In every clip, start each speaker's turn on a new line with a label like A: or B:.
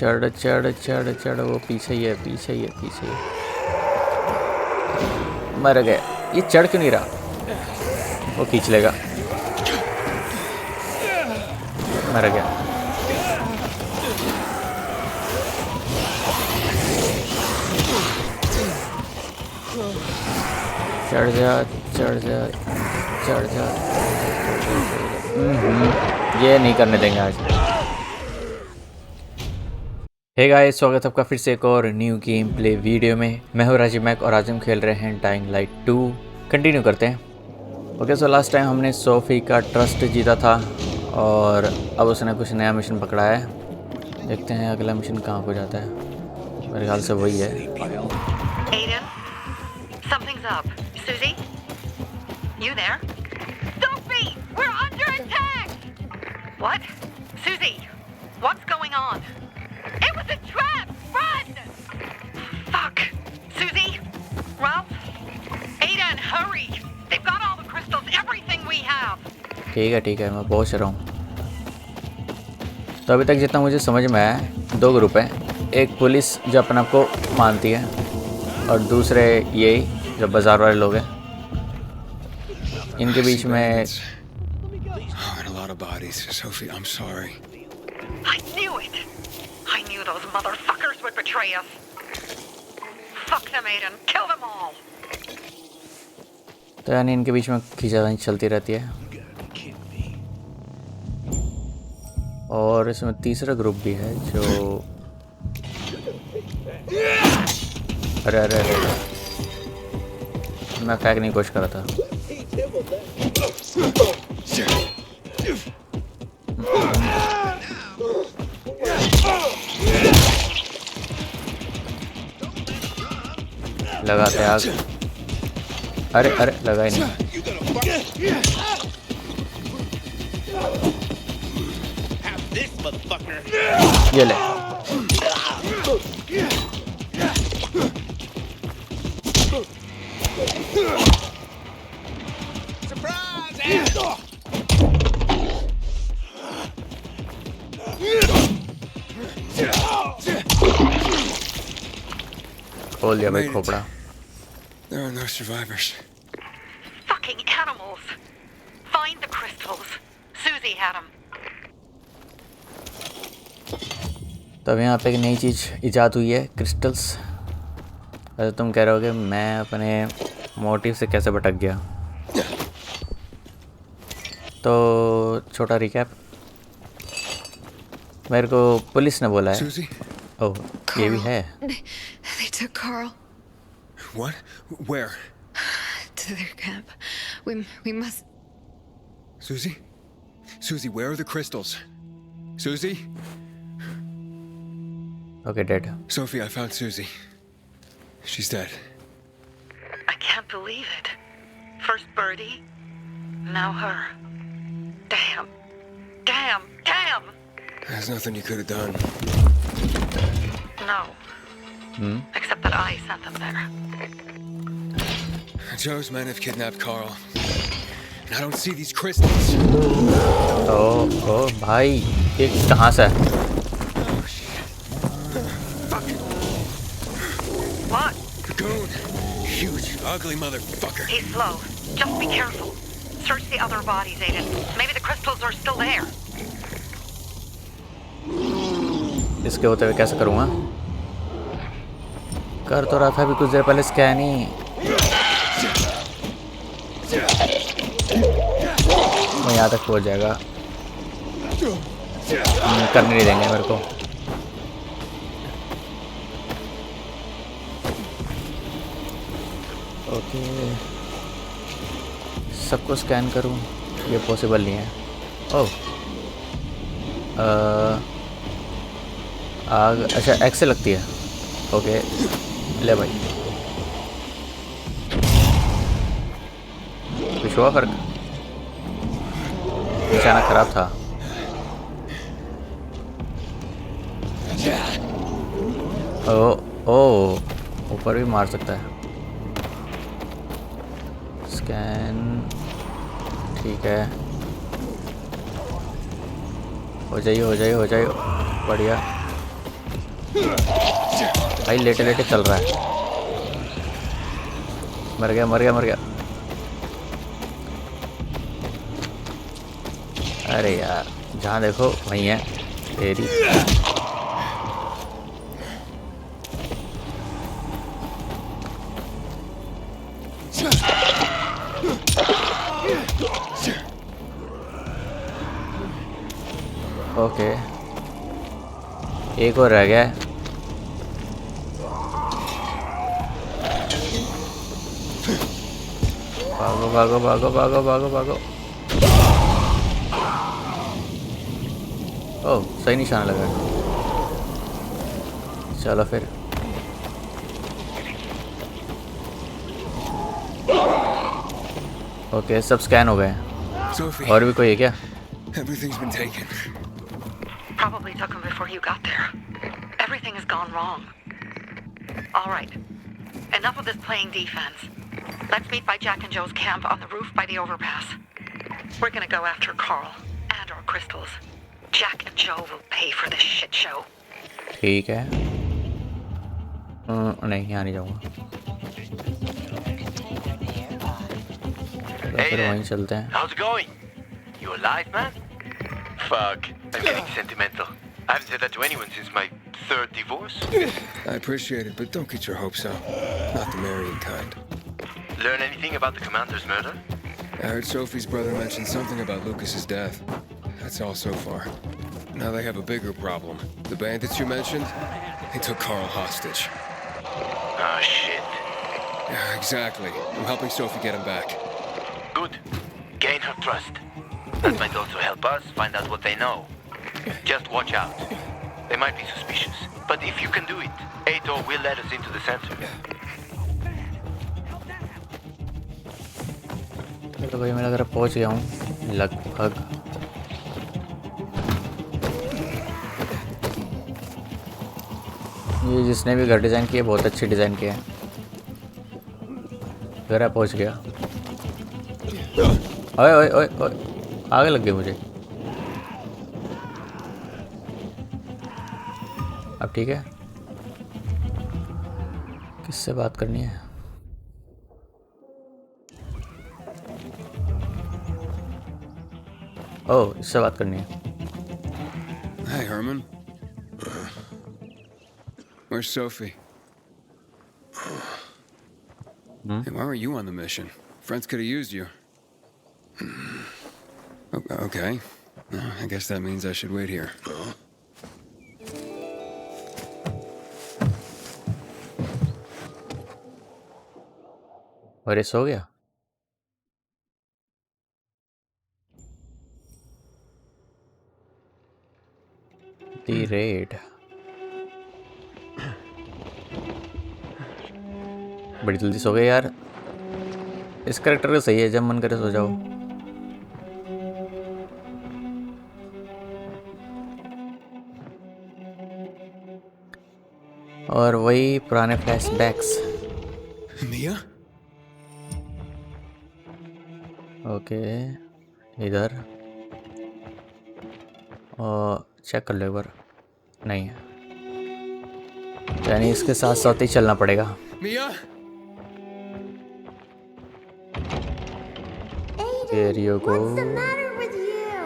A: चढ़ चढ़ चढ़ चढ़, वो पीछे ही है, पीछे ही है, पीछे ही है। मर गए। ये चढ़ क्यों नहीं रहा? वो खींच लेगा। मर गया। चढ़ जा चढ़ जा चढ़ जा। ये नहीं करने देंगे आज। हे गाइस, स्वागत है आपका फिर से एक और न्यू गेम प्ले वीडियो में। मैं हूँ राजीव-मैक और आज हम खेल रहे हैं डाइंग लाइट 2। कंटिन्यू करते हैं। ओके, सो लास्ट टाइम हमने सोफी का ट्रस्ट जीता था और अब उसने कुछ नया मिशन पकड़ा है। देखते हैं अगला मिशन कहाँ को जाता है। मेरे ख्याल से वही है।
B: Aiden, something's up. Susie, you there? Sophie, we're under attack. What? Susie, what's going on? It was a trap. Run! Fuck. Susie, Ralph, Aiden, hurry. They've got all the crystals, everything we have.
A: ठीक है, मैं पहुँच रहा हूँ। तो अभी तक जितना मुझे समझ में आया, दो ग्रुप हैं। एक पुलिस जो अपने आप को मानती है और दूसरे ये जो बाजार वाले लोग हैं। इनके बीच में
C: Sophie, I'm sorry.
B: I knew it. I knew those motherfuckers would betray us. Fuck them, Aiden. Kill them all.
A: तो यानी इनके बीच में खींचातानी चलती रहती है। और इसमें तीसरा ग्रुप भी है जो अरे अरे अरे, मैं फेंकने की कोशिश कर रहा था। लगाते आग। अरे अरे, लगा ही नहीं। ये ले। खोल लिया भाई खोपड़ा।
C: There are no survivors.
B: Fucking animals. Find the crystals. Susie had them.
A: तब यहाँ पे एक नई चीज़ इजाद हुई है, क्रिस्टल्स। अरे तुम कह रहे हो कि मैं अपने मोटिव से कैसे भटक गया। तो छोटा रिकैप, मेरे को पुलिस ने बोला है।
C: Susie?
A: ओह, ये भी है।
D: They took Carl
C: What? Where?
D: to their camp. We must.
C: Susie? Susie, where are the crystals? Susie?
A: Okay, dead.
C: Sophie, I found Susie. She's dead.
B: I can't believe it. First Birdie, now her. Damn. Damn. Damn.
C: There's nothing you could have done.
B: No. Except that I sent them there.
C: Joe's men have kidnapped Carl. And I don't see these crystals.
A: ओ भाई, ये कहाँ से है?
C: Oh, shit. Fuck.
B: What?
C: Cocoon. Huge, ugly motherfucker.
B: He's slow. Just be careful. Search the other bodies, Aiden. Maybe the crystals are still there.
A: इसके होते हुए कैसे करूँगा? कर तो रहा था अभी कुछ देर पहले स्कैन ही। वो यहाँ तक पहुँच जाएगा। करने नहीं देंगे मेरे को। ओके, सबको स्कैन करूँ, ये पॉसिबल नहीं है। ओह, आग अच्छा एक्स से लगती है। ओके, ले भाई। कुछ हुआ फर्क? निशाना खराब था। ओ ऊपर भी मार सकता है। स्कैन ठीक है। हो जाइए बढ़िया। भाई लेटे लेटे चल रहा है। मर गया मर गया मर गया। अरे यार जहाँ देखो वहीं है तेरी। ओके एक और रह गया है। भागो भागो भागो भागो भागो भागो। ओह सही निशान लगा। चलो फिर। ओके सब स्कैन हो गए।
C: Sophie,
A: और भी कोई है क्या?
C: everything's been taken.
B: Probably took him before you got there. Everything has gone wrong. All right. Enough of this playing defense. Let's meet by Jack and Joe's camp on the roof by the overpass. We're gonna go after Carl and our crystals. Jack and Joe will pay for this shit show.
A: ठीक है। नहीं यहाँ नहीं जाऊँगा। फिर वहीं चलते हैं।
E: How's it going? You alive, man? Fuck, I'm getting sentimental. I haven't said that to anyone since my third divorce.
C: I appreciate it, but don't get your hopes up. Not the marrying kind.
E: Learn anything about the commander's murder?
C: I heard Sophie's brother mention something about Lucas's death. That's all so far. Now they have a bigger problem. The bandits you mentioned, they took Carl hostage.
E: Oh, shit.
C: Yeah, exactly. I'm helping Sophie get him back.
E: Good. Gain her trust. That might also help us find out what they know. Just watch out. They might be suspicious. But if you can do it, Aito will let us into the center.
A: तो भाई मैं लग रहा पहुंच गया हूँ लगभग। ये जिसने भी घर डिज़ाइन किया बहुत अच्छी डिज़ाइन किया है। घर पहुंच गया। ओए ओए ओए ओए आगे लग गए मुझे। अब ठीक है। किससे बात करनी है? ओह इससे बात करनी है।
C: Hey, Herman. Where's Sophie? Hey, why were you on the mission? Friends could have used you. Okay. I guess that means I should wait here.
A: और ये सो गया। The raid. बड़ी जल्दी सो गए यार। इस कैरेक्टर का सही है जब मन करे सो जाओ। और वही पुराने फ्लैशबैक्स।
C: Mia?
A: ओके इधर और चेक कर लो एक बार। नहीं है यानी इसके साथ साथ ही चलना पड़ेगा।
C: Mia?
A: There you go.
F: What's the matter with you?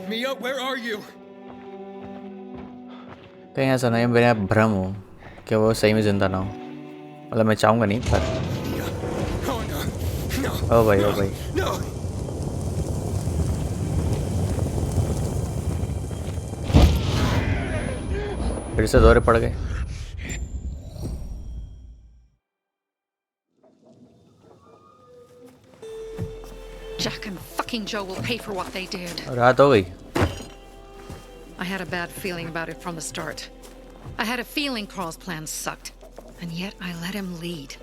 C: Mia, where are you?
A: कहीं ऐसा नहीं मेरा भ्रम हो कि वो सही में जिंदा ना हो। मतलब मैं चाहूँगा नहीं पर।
C: Oh no. No.
A: ओ भाई ओ भाई।
C: No.
A: फिर से दौरे पड़ गए।
G: Jack and fucking Joe will pay for what they did.
A: रात हो गई।
G: I had a bad feeling about it from the start. I had a feeling Carl's plan sucked, and yet I let him lead.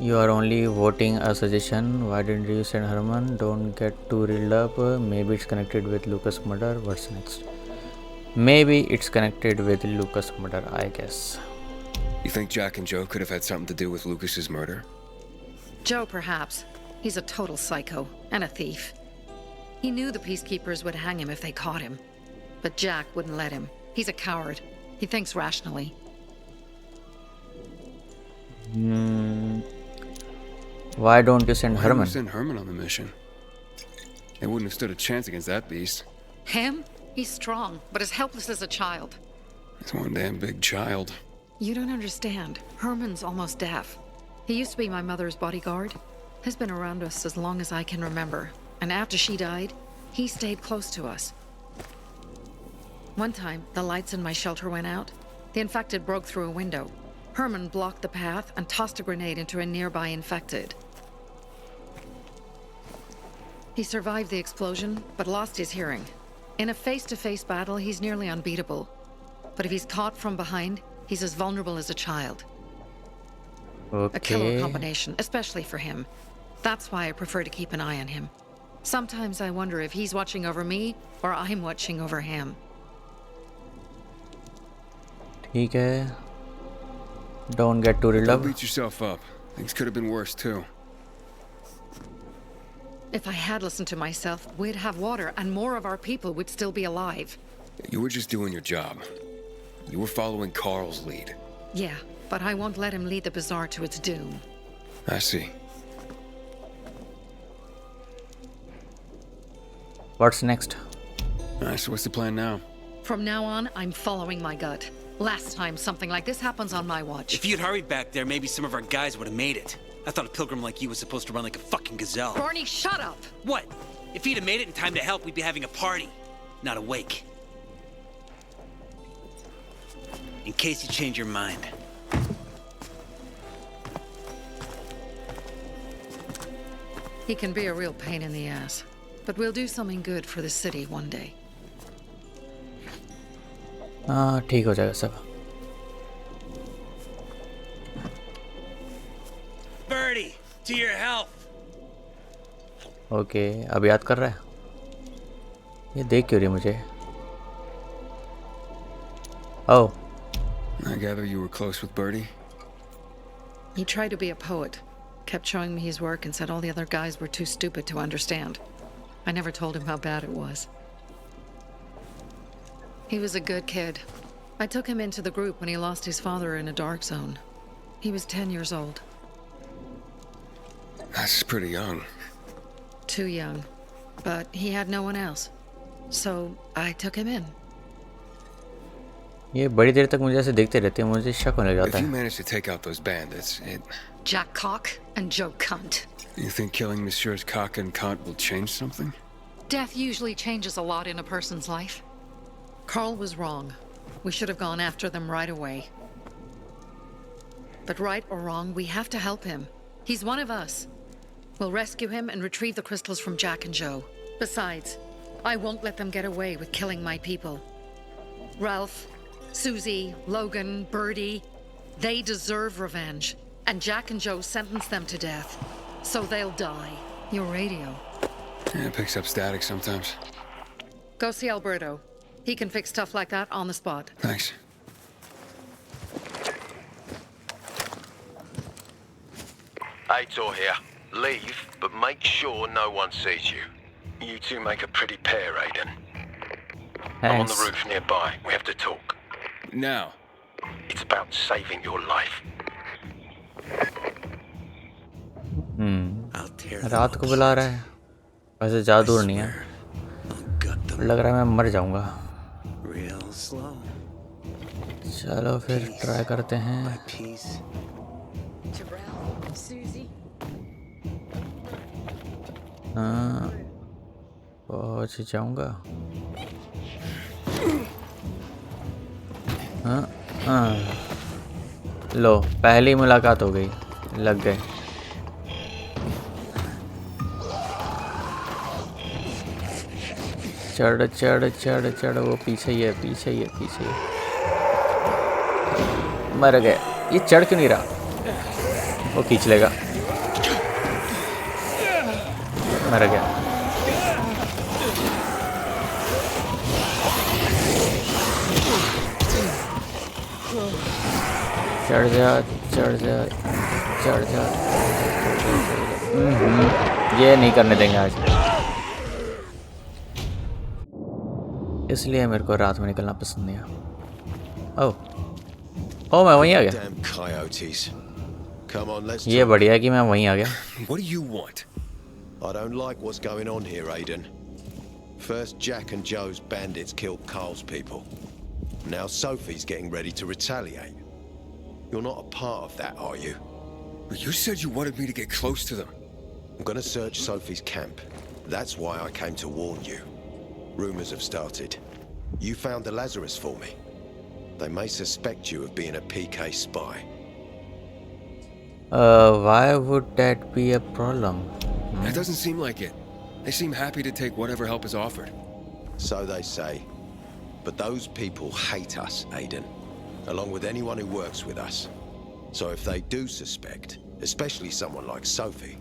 A: You are only voting a suggestion. Why didn't you send Herman? Don't get too reeled up. Maybe it's connected with Lucas' murder. What's next? Maybe it's connected with Lucas' murder, I guess.
C: You think Jack and Joe could have had something to do with Lucas's murder?
G: Joe, perhaps. He's a total psycho and a thief. He knew the peacekeepers would hang him if they caught him. but Jack wouldn't let him. He's a coward. He thinks rationally.
A: Why don't you send
C: Why didn't
A: Herman?
C: you send Herman on the mission? They wouldn't have stood a chance against that beast.
G: Him? He's strong, but as helpless as a child.
C: He's one damn big child.
G: You don't understand. Herman's almost deaf. He used to be my mother's bodyguard. He's been around us as long as I can remember. And after she died, he stayed close to us. One time, the lights in my shelter went out. The infected broke through a window. Herman blocked the path and tossed a grenade into a nearby infected. He survived the explosion, but lost his hearing. In a face-to-face battle, he's nearly unbeatable. But if he's caught from behind, he's as vulnerable as a child. A killer
A: Okay.
G: combination, especially for him. That's why I prefer to keep an eye on him. Sometimes I wonder if he's watching over me or I'm watching over him.
A: ठीक है. Don't get too riled
C: Don't
A: up.
C: beat yourself up. Things could have been worse too.
G: If I had listened to myself, we'd have water and more of our people would still be alive.
C: You were just doing your job. You were following Carl's lead.
G: Yeah, but I won't let him lead the bazaar to its doom.
C: I see.
A: What's next?
C: Alright, so what's the plan now?
G: From now on, I'm following my gut. Last time something like this happens on my watch.
H: If you'd hurried back there, maybe some of our guys would have made it. I thought a pilgrim like you was supposed to run like a fucking gazelle.
G: Barney, shut up!
H: What? If he'd have made it in time to help, we'd be having a party, not a wake. In case you change your mind.
G: He can be a real pain in the ass. But we'll do something good for the city one day.
A: हाँ ठीक हो जाएगा सब.
H: Birdie, to your health.
A: Okay अब याद कर रहा है. ये देख क्यों रही मुझे? Oh.
C: I gather you were close with Birdie?
G: He tried to be a poet. Kept showing me his work and said all the other guys were too stupid to understand. I never told him how bad it was. He was a good kid. I took him into the group when he lost his father in a dark zone. He was 10 years old.
C: That's pretty young.
G: Too young. But he had no one else. So I took him in.
A: ये बड़ी देर तक मुझे ऐसे देखते रहते हैं, मुझे शक होने लग जाता
C: If you
A: है.
C: manage to take out those bandits,
G: Jack Cock and Joe Cunt.
C: you think killing Messieurs Cock and Kant will change something?
G: Death usually changes a lot in a person's life. Carl was wrong. We should have gone after them right away. But right or wrong, we have to help him. He's one of us. We'll rescue him and retrieve the crystals from Jack and Joe. Besides, I won't let them get away with killing my people. Ralph, Susie, Logan, Birdie, they deserve revenge. And Jack and Joe sentenced them to death. So they'll die. Your radio.
C: Yeah, it picks up static sometimes.
G: Go see Alberto. He can fix stuff like that on the spot.
C: Thanks.
E: Aitor here. Leave, but make sure no one sees you. You two make a pretty pair, Aiden. I'm on the
A: Thanks.
E: roof nearby. We have to talk.
C: Now.
E: It's about saving your life.
H: I'll tear them
A: रात को बुला रहा है. वैसे ज़्यादा दूर नहीं है.
H: I'll gut them
A: लग रहा है मैं मर जाऊंगा.
H: real slow.
A: चलो फिर ट्राई करते हैं.
H: Peace.
D: Susie.
A: हाँ पहुँच जाऊंगा. हाँ हाँ लो पहली मुलाकात हो गई. लग गए. चढ़ चढ़ चढ़ चढ़ वो पीछे ही है पीछे ही है पीछे ही है. मर गए. ये चढ़ क्यों नहीं रहा? वो खींच लेगा. मर गया. चढ़ जा चढ़ जा चढ़ जा. ये नहीं करने देंगे आज. इसलिए मेरे को रात में निकलना पसंद नहीं है। ओह ओह, मैं वहीं आ गया।
I: Damn coyotes. Come on, let's
A: ये
I: talk.
A: बढ़िया है कि मैं वहीं आ गया।
C: What do you want?
I: I don't like what's going on here, Aiden. First, Jack and Joe's bandits killed Carl's people. Now Sophie's getting ready to retaliate. You're not a part of that, are you?
C: But you said you wanted me to get close to them.
I: I'm gonna search Sophie's camp. That's why I came to warn you. Rumors have started. You found the Lazarus for me. They may suspect you of being a PK spy.
A: Why would that be a problem?
C: That doesn't seem like it. They seem happy to take whatever help is offered.
I: So they say. But those people hate us, Aiden. Along with anyone who works with us. So if they do suspect, especially someone like Sophie...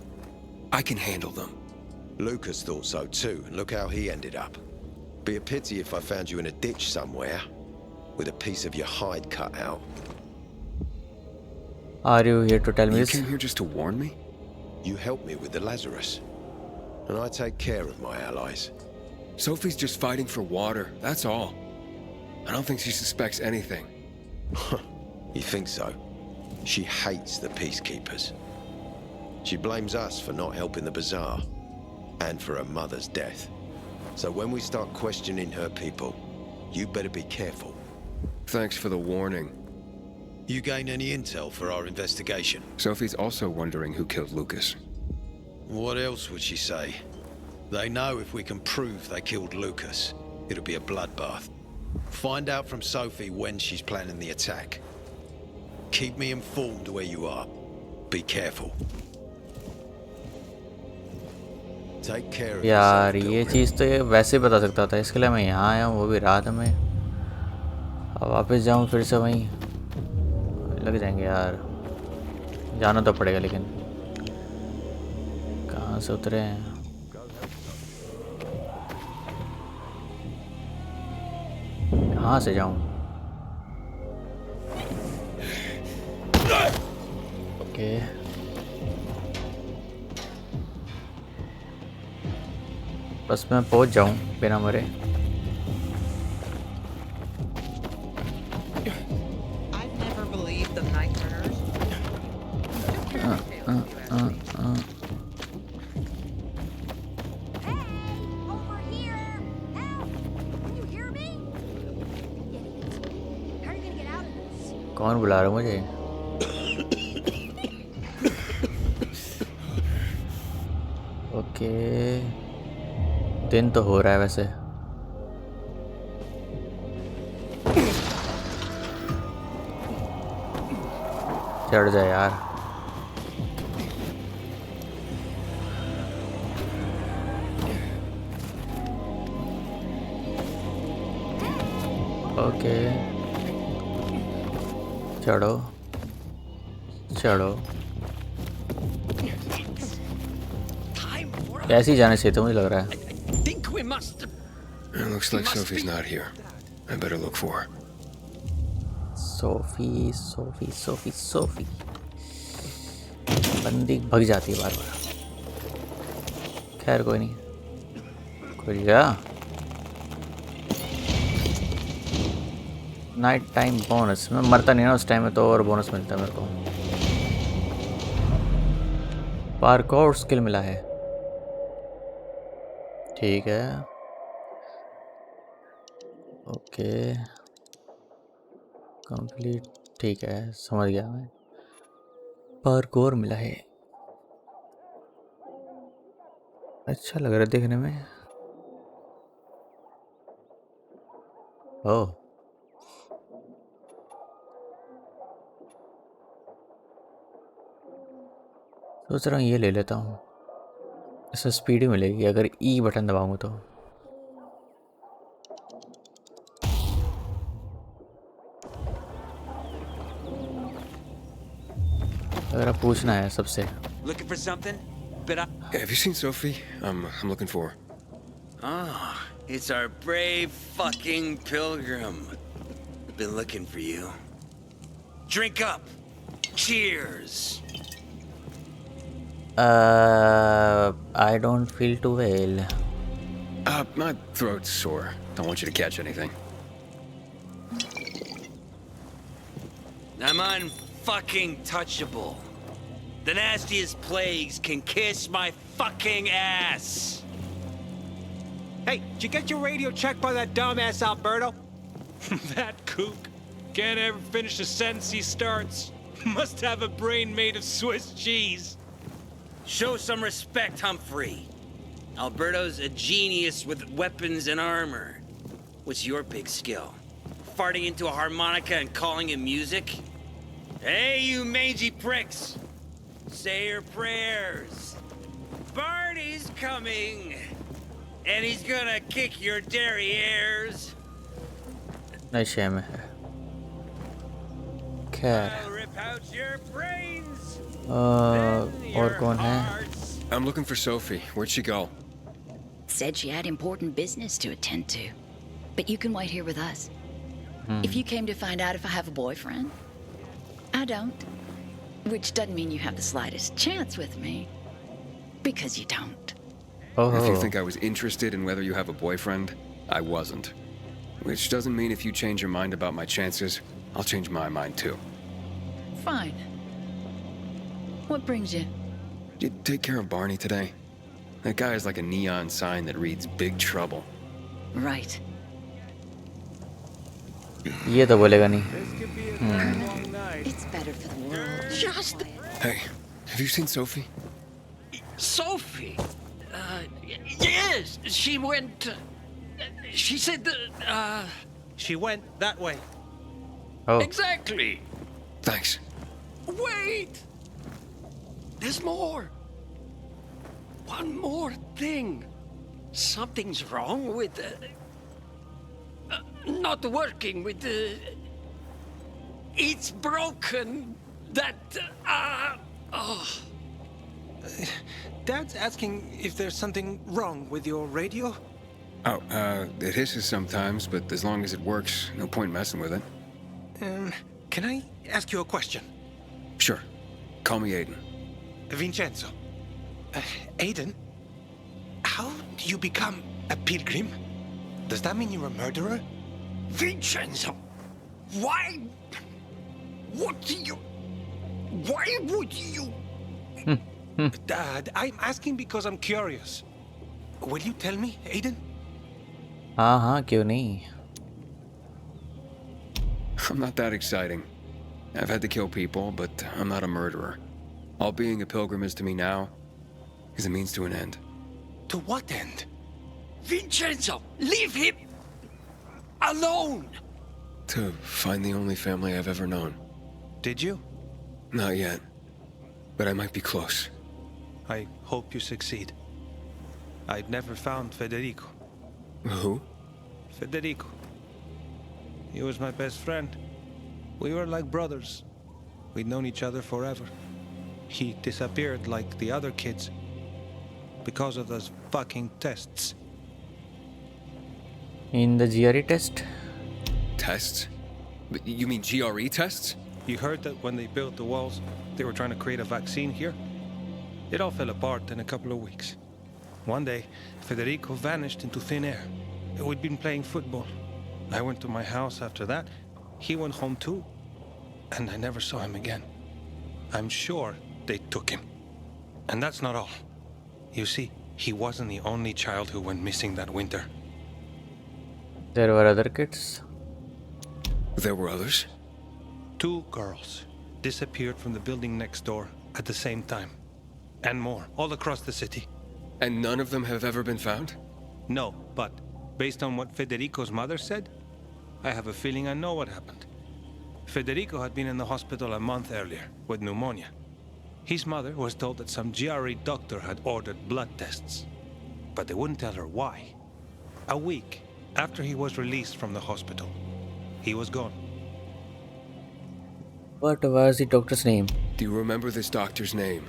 C: I can handle them.
I: Lucas thought so too, and look how he ended up. Be a pity if I found you in a ditch somewhere, with a piece of your hide cut out.
A: Are you here to tell me
C: You
A: this?
C: came here just to warn me?
I: You helped me with the Lazarus. And I take care of my allies.
C: Sophie's just fighting for water, that's all. I don't think she suspects anything.
I: You think so? She hates the peacekeepers. She blames us for not helping the bazaar, and for her mother's death. So when we start questioning her people, you better be careful.
C: Thanks for the warning.
I: You gain any intel for our investigation?
C: Sophie's also wondering who killed Lucas.
I: What else would she say? They know if we can prove they killed Lucas, it'll be a bloodbath. Find out from Sophie when she's planning the attack. Keep me informed where you are. Be careful. Take care of
A: यार
I: yourself,
A: ये
I: Pilgrim.
A: चीज़ तो ये वैसे बता सकता था, इसके लिए मैं यहाँ आया हूँ, वो भी रात में। अब वापस जाऊँ फिर से वहीं, लग जाएंगे यार। जाना तो पड़ेगा, लेकिन कहाँ से उतरे हैं? कहाँ से जाऊँ? ओके बस मैं पहुँच जाऊँ बिना मरे।
J: I've never believed the night runners.
F: Hey, over here! Help! Can you hear me? Idiots. How are you gonna get out of this?
A: कौन बुला रहा है मुझे? ओके, दिन तो हो रहा है वैसे। चढ़ जाए यार। ओके, चढ़ो चढ़ो। ऐसे ही जाने से तो मुझे लग रहा है।
H: Think we must.
C: It looks like Sophie's not here. I better look for her.
A: Sophie Sophie Sophie Sophie बंदी भग जाती है बार बार। खैर कोई नहीं, खुल जा। नाइट टाइम बोनस, मैं मरता नहीं ना उस टाइम में, तो और बोनस मिलता है मेरे को। पार्कोर स्किल मिला है, ठीक है। ओके कंप्लीट, ठीक है, समझ गया मैं। पार्कोर मिला है, अच्छा लग रहा है देखने में। ओह सोच रहा हूँ ये ले लेता हूँ, इससे स्पीड ही मिलेगी अगर ई बटन दबाऊँ तो। अगर आप पूछना है सबसे।
H: Looking for something? But I...
C: Have you seen Sophie? I'm looking for her.
H: Ah, it's our brave fucking Pilgrim. Been looking for you. Drink up. Cheers.
A: I don't feel too well.
C: My throat's sore. Don't want you to catch anything.
H: I'm unfucking touchable. The nastiest plagues can kiss my fucking ass.
K: Hey, did you get your radio checked by that dumbass Alberto?
L: That kook can't ever finish a sentence he starts. Must have a brain made of Swiss cheese.
H: Show some respect, Humphrey. Alberto's a genius with weapons and armor. What's your big skill? Farting into a harmonica and calling it music? Hey, you mangy pricks! Say your prayers. Barney's coming, and he's gonna kick your derrieres.
A: नशे में है खैर
H: I'll rip out your brains.
A: और कौन है
C: I'm looking for Sophie. Where'd she go?
M: Said she had important business to attend to. But you can wait here with us. If you came to find out if I have a boyfriend, I don't. Which doesn't mean you have the slightest chance with me. Because you don't.
C: If you think I was interested in whether you have a boyfriend, I wasn't. Which doesn't mean if you change your mind about my chances, I'll change my mind too.
M: Fine. What brings you?
C: Did you take care of Barney today? That guy is like a neon sign that reads Big Trouble.
M: Right.
A: ये तो बोलेगा नहीं
M: It's better for the world.
H: Just
C: Hey, have you seen Sophie?
N: Sophie? Yes, she went. She said that.
K: She went that way.
A: Oh
N: Exactly.
C: Thanks.
N: Wait! There's more. One more thing. Something's wrong with. Not working with. It's broken. That. Oh.
K: Dad's asking if there's something wrong with your radio?
C: Oh, it hisses sometimes, but as long as it works, no point messing with it.
K: Can I ask you a question?
C: Sure. Call me Aiden.
K: Vincenzo. Aiden? How do you become a pilgrim? Does that mean you're a murderer?
N: Vincenzo! Why? What do you. Why would you.
K: Dad, I'm asking because I'm curious. Will you tell me, Aiden?
A: हाँ क्यों नहीं
C: I'm not that exciting. I've had to kill people, but I'm not a murderer. All being a pilgrim is to me now is a means to an end.
K: To what end?
N: Vincenzo! Leave him! Alone!
C: To find the only family I've ever known.
K: Did you?
C: Not yet. But I might be close.
K: I hope you succeed. I'd never found Federico.
C: Who?
K: Federico. He was my best friend. We were like brothers. We'd known each other forever. He disappeared like the other kids. Because of those fucking tests.
A: In the GRE test
C: Tests? You mean GRE tests?
K: You heard that when they built the walls, they were trying to create a vaccine here? It all fell apart in a couple of weeks. One day, Federico vanished into thin air. We'd been playing football. I went to my house after that. He went home too. And I never saw him again. I'm sure they took him. And that's not all. You see, he wasn't the only child who went missing that winter.
A: there were other kids
C: There were others?
K: 2 girls disappeared from the building next door at the same time. And more, all across the city.
C: And none of them have ever been found?
K: No, but based on what Federico's mother said, I have a feeling I know what happened. Federico had been in the hospital a month earlier with pneumonia. His mother was told that some GRE doctor had ordered blood tests, but they wouldn't tell her why. A week after he was released from the hospital, he was gone.
A: What was the doctor's name?
C: Do you remember this doctor's name?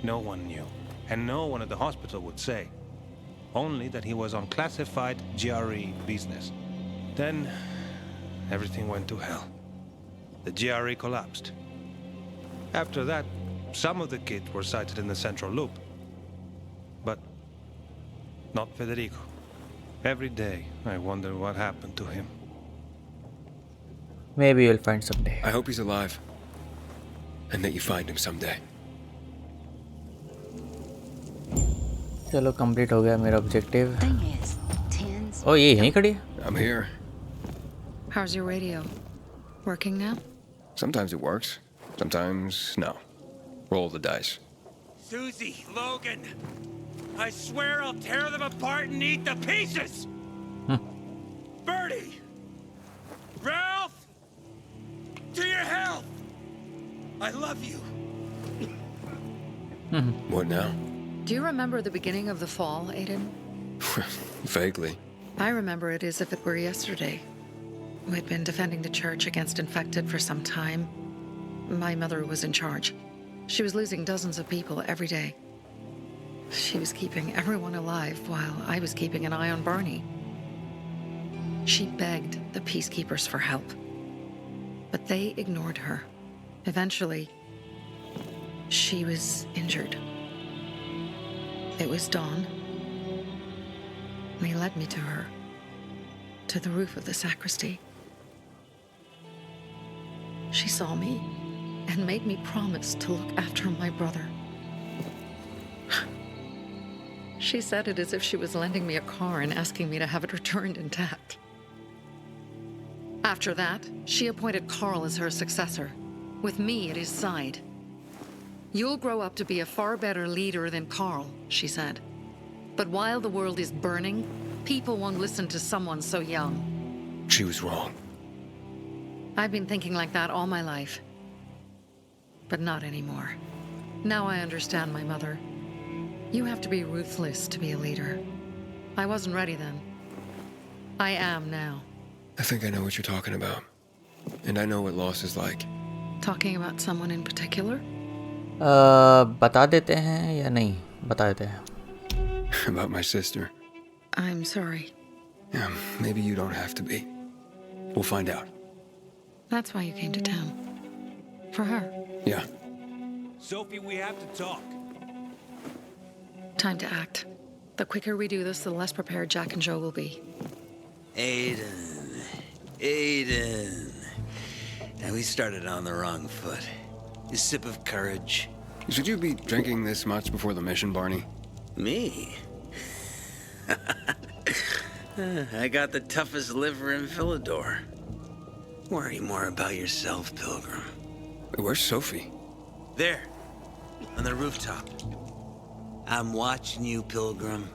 K: No one knew, and no one at the hospital would say. Only that he was on classified GRE business. Then, everything went to hell. The GRE collapsed. After that, some of the kids were sighted in the central loop. But not Federico. Every day, I wonder what happened to him.
A: Maybe you'll find someday.
C: I hope he's alive. And that you find him someday.
A: चलो complete हो गया मेरा objective. ओ ये यहीं खड़ी है।
C: I'm here.
G: How's your radio? Working now?
C: Sometimes it works. Sometimes no. Roll the dice.
H: Susie, Logan, I swear I'll tear them apart and eat the pieces! Bertie! Ralph! To your health! I love you!
C: What now?
G: Do you remember the beginning of the fall, Aiden?
C: Vaguely.
G: I remember it as if it were yesterday. We'd been defending the church against infected for some time. My mother was in charge. She was losing dozens of people every day. She was keeping everyone alive while I was keeping an eye on Barney. She begged the peacekeepers for help, but they ignored her. Eventually, she was injured. It was dawn. They led me to her, to the roof of the sacristy. She saw me and made me promise to look after my brother. She said it as if she was lending me a car and asking me to have it returned intact. After that, she appointed Carl as her successor, with me at his side. You'll grow up to be a far better leader than Carl, she said. But while the world is burning, people won't listen to someone so young.
C: She was wrong.
G: I've been thinking like that all my life. But not anymore. Now I understand my mother. You have to be ruthless to be a leader. I wasn't ready then. I am now.
C: I think I know what you're talking about. And I know what loss is like.
G: Talking about someone in particular?
A: बता देते हैं या नहीं बता देते हैं
C: About my sister.
G: I'm sorry.
C: Yeah, maybe you don't have to be. We'll find out.
G: That's why you came to town. For her.
C: Yeah.
L: Sophie, we have to talk.
G: Time to act. The quicker we do this, the less prepared Jack and Joe will be.
H: Aiden. Now we started on the wrong foot. A sip of courage.
C: Should you be drinking this much before the mission, Barney?
H: Me? I got the toughest liver in Villedor. Worry more about yourself, Pilgrim.
C: Where's Sophie?
H: There, on the rooftop. I'm watching you, Pilgrim.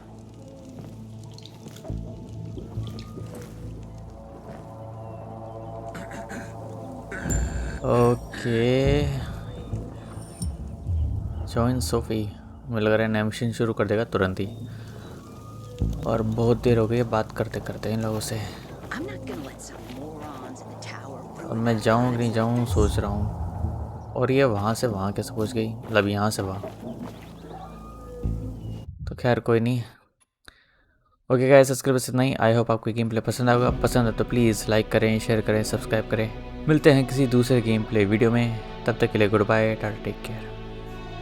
A: Okay join Sophie मुझे लग रहा है नया mission शुरू कर देगा तुरंत ही और बहुत देर हो गई है बात करते करते इन लोगों से अब मैं जाऊँ कि नहीं जाऊँ सोच रहा हूँ और ये वहाँ से वहाँ कैसे पहुँच गई मतलब यहाँ से वहाँ तो खैर कोई नहीं ओके गाइस सब्सक्राइब बस इतना ही आई होप आपको गेम प्ले पसंद आएगा पसंद है तो प्लीज़ लाइक करें शेयर करें सब्सक्राइब करें मिलते हैं किसी दूसरे गेम प्ले वीडियो में तब तक के लिए goodbye tata take care